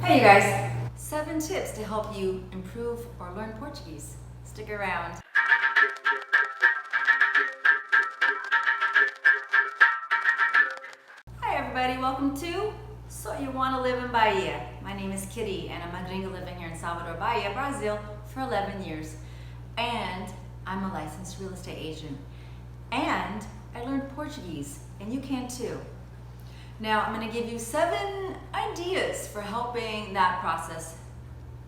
Hey you guys, 7 tips to help you improve or learn Portuguese. Stick around. Hi everybody, welcome to So You Want to Live in Bahia. My name is Kitty and I'm a gringa living here in Salvador, Bahia, Brazil for 11 years. And I'm a licensed real estate agent. And I learned Portuguese, and you can too. Now, I'm going to give you 7 ideas for helping that process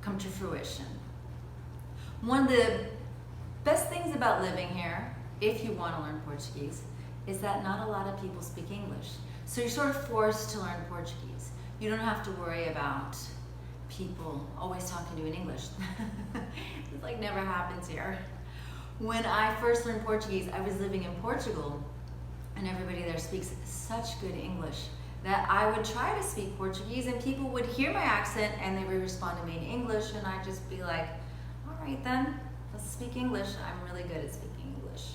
come to fruition. One of the best things about living here, if you want to learn Portuguese, is that not a lot of people speak English. So you're sort of forced to learn Portuguese. You don't have to worry about people always talking to you in English. It like never happens here. When I first learned Portuguese, I was living in Portugal, and everybody there speaks such good English that I would try to speak Portuguese and people would hear my accent and they would respond to me in English, and I'd just be like, all right then, let's speak English. I'm really good at speaking English.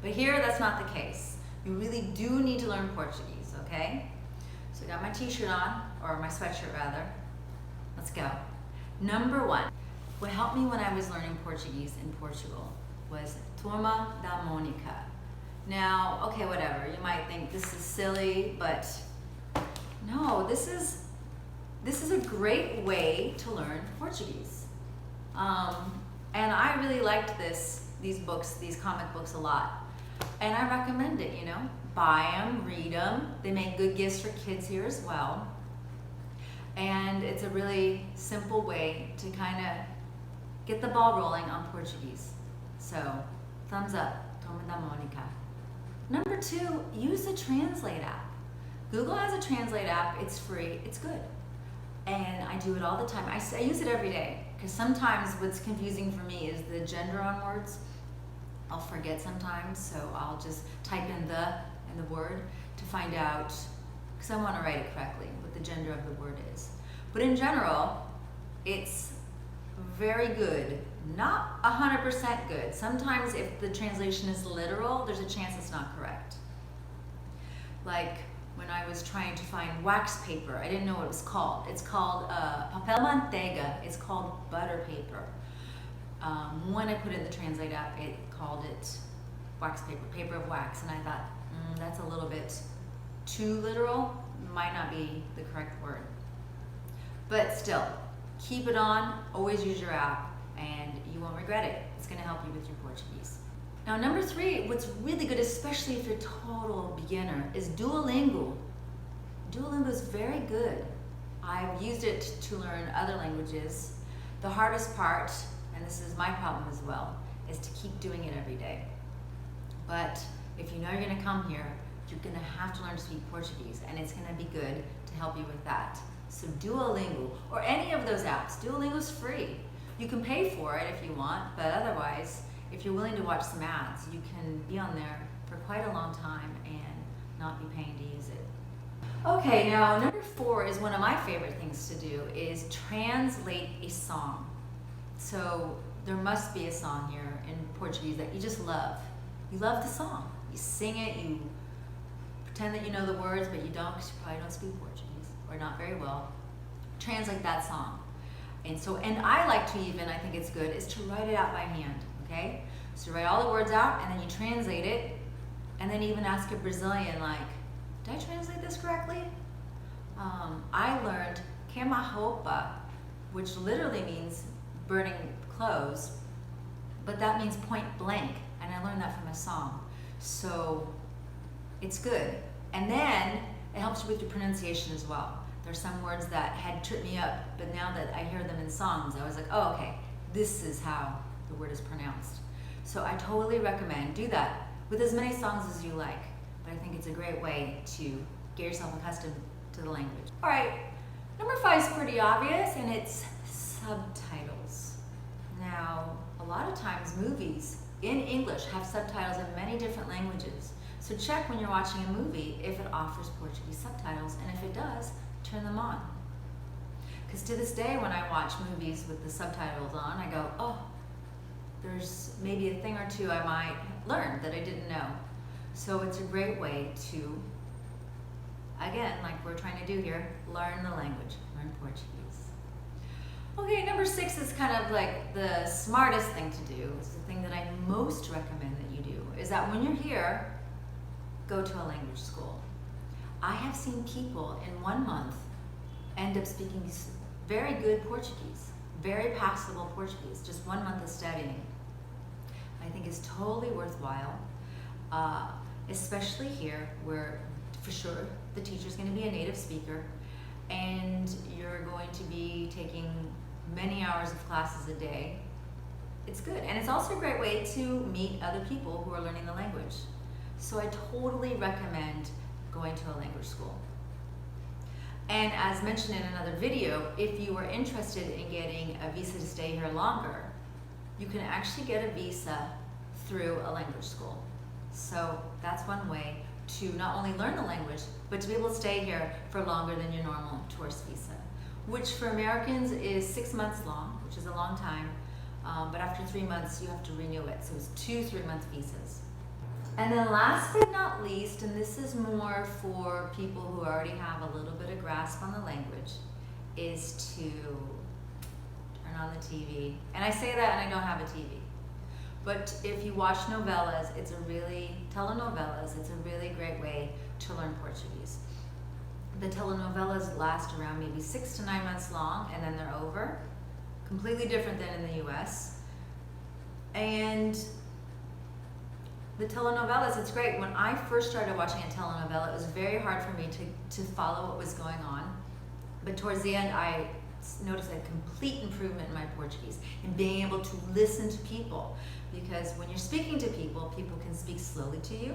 But here, that's not the case. You really do need to learn Portuguese, okay? So I got my t-shirt on, or my sweatshirt rather. Let's go. Number 1, what helped me when I was learning Portuguese in Portugal was Turma da Monica. Now, okay, whatever. You might think this is silly, but no, this is a great way to learn Portuguese. And I really liked these books, these comic books a lot. And I recommend it, you know. Buy them, read them. They make good gifts for kids here as well. And it's a really simple way to kind of get the ball rolling on Portuguese. So, thumbs up, Turma da Monica. Number 2, use the Translate app. Google has a Translate app, it's free, it's good. And I do it all the time. I use it every day, because sometimes what's confusing for me is the gender on words. I'll forget sometimes, so I'll just type in the and the word to find out, because I want to write it correctly, what the gender of the word is. But in general, it's very good. Not 100% good. Sometimes if the translation is literal, there's a chance it's not correct. Like when I was trying to find wax paper, I didn't know what it was called. It's called papel manteiga. It's called butter paper. When I put it in the Translate app, it called it wax paper, paper of wax, and I thought, that's a little bit too literal. Might not be the correct word. But still, keep it on. Always use your app, and you won't regret it. It's going to help you with your Portuguese. Now, number 3, what's really good, especially if you're a total beginner, is Duolingo. Duolingo is very good. I've used it to learn other languages. The hardest part, and this is my problem as well, is to keep doing it every day. But if you know you're going to come here, you're going to have to learn to speak Portuguese, and it's going to be good to help you with that. So Duolingo, or any of those apps. Duolingo's free. You can pay for it if you want, but otherwise, if you're willing to watch some ads, you can be on there for quite a long time and not be paying to use it. Okay, now number 4 is one of my favorite things to do, is translate a song. So there must be a song here in Portuguese that you just love. You love the song. You sing it, you pretend that you know the words, but you don't, because you probably don't speak Portuguese, or not very well. Translate that song. And I like to even, I think it's good, is to write it out by hand, okay? So write all the words out, and then you translate it, and then even ask a Brazilian, like, did I translate this correctly? I learned queima-roupa, which literally means burning clothes, but that means point blank, and I learned that from a song. So it's good. And then it helps you with your pronunciation as well. There's some words that had tripped me up, but now that I hear them in songs, I was like, oh, okay, this is how the word is pronounced. So I totally recommend do that with as many songs as you like, but I think it's a great way to get yourself accustomed to the language. All right, number 5 is pretty obvious, and it's subtitles. Now, a lot of times movies in English have subtitles in many different languages. So check when you're watching a movie if it offers Portuguese subtitles, and if it does, turn them on. Because to this day, when I watch movies with the subtitles on, I go, oh, there's maybe a thing or two I might learn that I didn't know. So it's a great way to, again, like we're trying to do here, learn the language, learn Portuguese. number 6 is kind of like the smartest thing to do. It's the thing that I most recommend that you do, is that when you're here, go to a language school. I have seen people in 1 month end up speaking very good Portuguese, very passable Portuguese, just 1 month of studying. I think it's totally worthwhile, especially here where for sure the teacher's going to be a native speaker and you're going to be taking many hours of classes a day. It's good, and it's also a great way to meet other people who are learning the language. So I totally recommend going to a language school. And as mentioned in another video, if you are interested in getting a visa to stay here longer, you can actually get a visa through a language school. So that's one way to not only learn the language, but to be able to stay here for longer than your normal tourist visa, which for Americans is 6 months long, which is a long time, but after 3 months you have to renew it, so it's 2 3-month visas. And then last but not least, and this is more for people who already have a little bit of grasp on the language, is to turn on the TV. And I say that and I don't have a TV. But if you watch novelas, telenovelas, it's a really great way to learn Portuguese. The telenovelas last around maybe 6 to 9 months long and then they're over. Completely different than in the US. And the telenovelas, it's great. When I first started watching a telenovela, it was very hard for me to follow what was going on. But towards the end, I noticed a complete improvement in my Portuguese, in being able to listen to people. Because when you're speaking to people, people can speak slowly to you,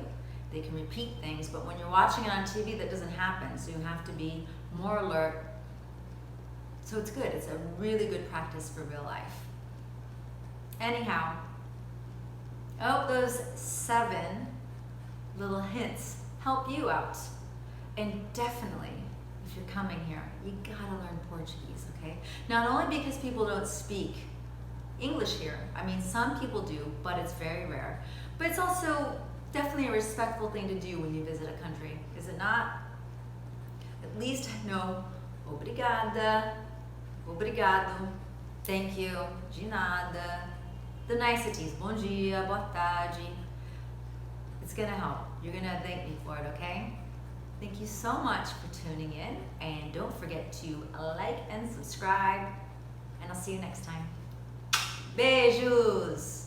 they can repeat things, but when you're watching it on TV, that doesn't happen, so you have to be more alert. So it's good, it's a really good practice for real life. Anyhow, I hope those 7 little hints help you out. And definitely, if you're coming here, you gotta learn Portuguese, okay? Not only because people don't speak English here. I mean, some people do, but it's very rare. But it's also definitely a respectful thing to do when you visit a country, is it not? At least know obrigada, obrigado, thank you, de nada, the niceties, bom dia, boa tarde. It's gonna help. You're gonna thank me for it, okay? Thank you so much for tuning in, and don't forget to like and subscribe, and I'll see you next time. Beijos!